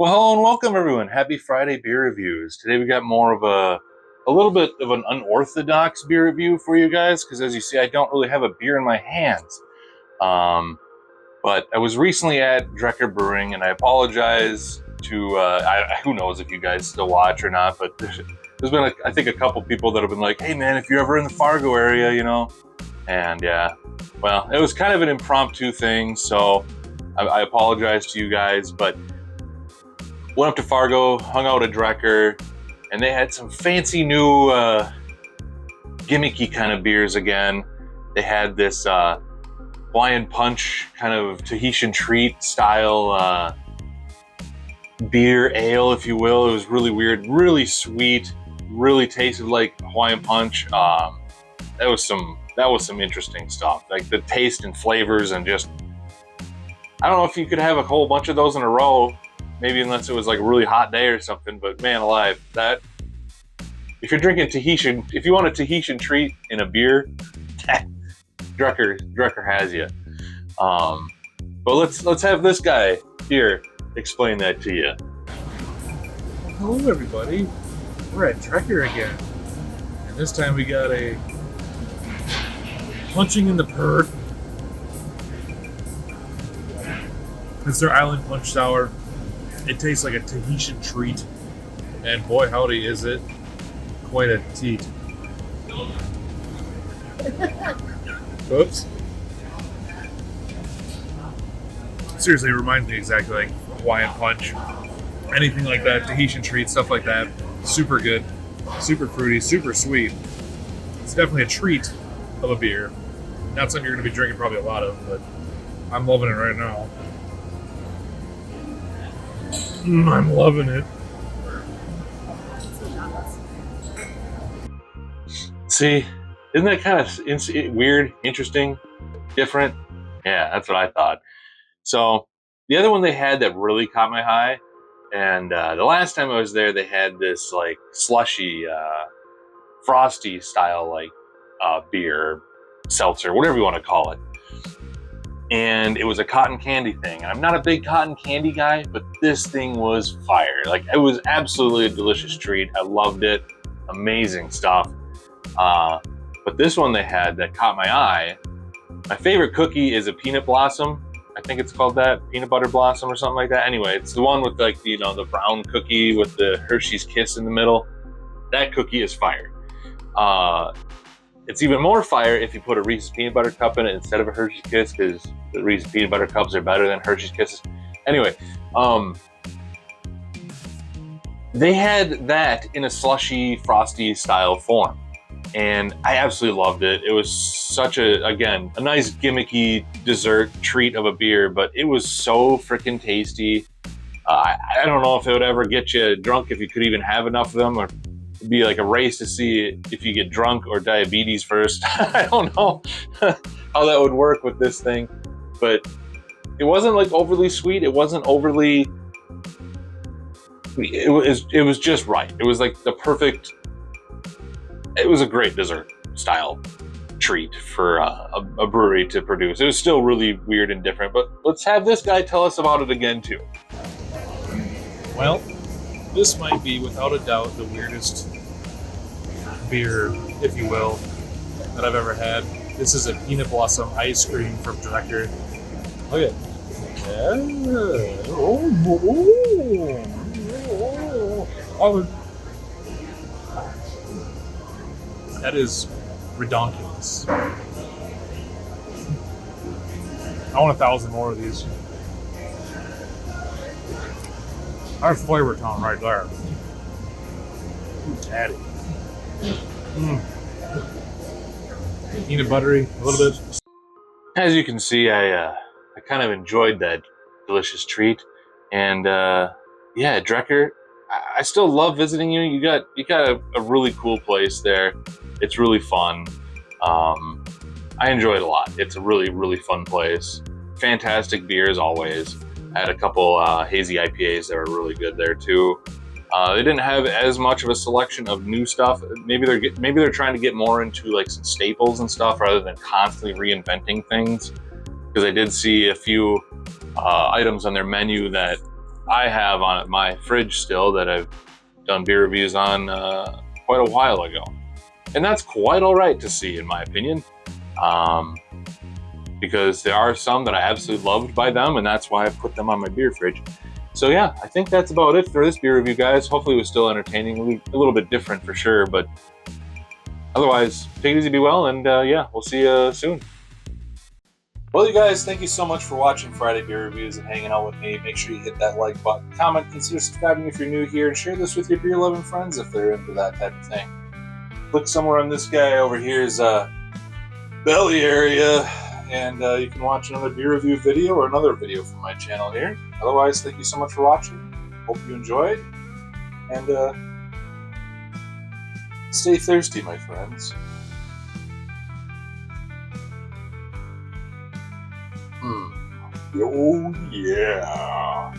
Well, hello and welcome everyone. Happy Friday beer reviews. Today we got more of a little bit of an unorthodox beer review for you guys because as you see, I don't really have a beer in my hands. But I was recently at Drekker Brewing, and I apologize to who knows if you guys still watch or not, but there's been I think a couple people that have been like, "Hey man, if you're ever in the Fargo area, you know," and yeah, well, it was kind of an impromptu thing, so I apologize to you guys, but. Went up to Fargo, hung out at Drekker, and they had some fancy new gimmicky kind of beers again. They had this Hawaiian Punch kind of Tahitian treat style beer ale, if you will. It was really weird, really sweet, really tasted like Hawaiian Punch. That was some interesting stuff. Like the taste and flavors and just, I don't know if you could have a whole bunch of those in a row. Maybe unless it was like a really hot day or something, but man alive, that, if you're drinking Tahitian, if you want a Tahitian treat in a beer, Drekker has you. But let's have this guy here explain that to you. Hello everybody, we're at Drekker again, and this time we got a punching in the purr. It's their Island Punch Sour. It tastes like a Tahitian treat, and boy howdy is it quite a teat. Oops. Seriously, it reminds me exactly like Hawaiian Punch. Anything like that, Tahitian treat, stuff like that. Super good, super fruity, super sweet. It's definitely a treat of a beer. Not something you're going to be drinking probably a lot of, but I'm loving it right now. I'm loving it. See, isn't that kind of weird, interesting, different? Yeah, that's what I thought. So the other one they had that really caught my eye, and the last time I was there, they had this like slushy, frosty style like beer, seltzer, whatever you want to call it. And it was a cotton candy thing. I'm not a big cotton candy guy, but this thing was fire. Like, it was absolutely a delicious treat. I loved it. Amazing stuff. But this one they had that caught my eye. My favorite cookie is a peanut blossom. I think it's called that, peanut butter blossom or something like that. Anyway, it's the one with like, the brown cookie with the Hershey's Kiss in the middle. That cookie is fire. It's even more fire if you put a Reese's Peanut Butter Cup in it instead of a Hershey's Kiss, because the Reese's Peanut Butter Cups are better than Hershey's Kisses. Anyway, they had that in a slushy, frosty style form, and I absolutely loved it. It was such a nice gimmicky dessert treat of a beer, but it was so freaking tasty. I don't know if it would ever get you drunk if you could even have enough of them, or be like a race to see if you get drunk or diabetes first. I don't know how that would work with this thing, but it wasn't like overly sweet. It wasn't overly, it was just right. It was like the perfect, it was a great dessert style treat for a brewery to produce. It was still really weird and different, but let's have this guy tell us about it again too. Well, this might be, without a doubt, the weirdest beer, if you will, that I've ever had. This is a peanut blossom ice cream from Drekker. Look at it. That is redonkulous. I want 1,000 more of these. That's flavor tone right there. Daddy. Peanut buttery, a little bit. As you can see, I kind of enjoyed that delicious treat, and yeah, Drekker, I still love visiting you. You got a really cool place there. It's really fun. I enjoy it a lot. It's a really fun place. Fantastic beer as always. I had a couple hazy IPAs that were really good there too. They didn't have as much of a selection of new stuff. Maybe they're trying to get more into like some staples and stuff rather than constantly reinventing things. Because I did see a few items on their menu that I have on my fridge still that I've done beer reviews on quite a while ago. And that's quite all right to see, in my opinion, because there are some that I absolutely loved by them, and that's why I put them on my beer fridge. So yeah, I think that's about it for this beer review, guys. Hopefully it was still entertaining, a little bit different for sure, but otherwise, take it easy, be well, and yeah, we'll see you soon. Well, you guys, thank you so much for watching Friday Beer Reviews and hanging out with me. Make sure you hit that like button, comment, consider subscribing if you're new here, and share this with your beer-loving friends if they're into that type of thing. Click somewhere on this guy over here's belly area, and you can watch another beer review video or another video from my channel here. Otherwise, thank you so much for watching. Hope you enjoyed, and stay thirsty, my friends. Oh yeah.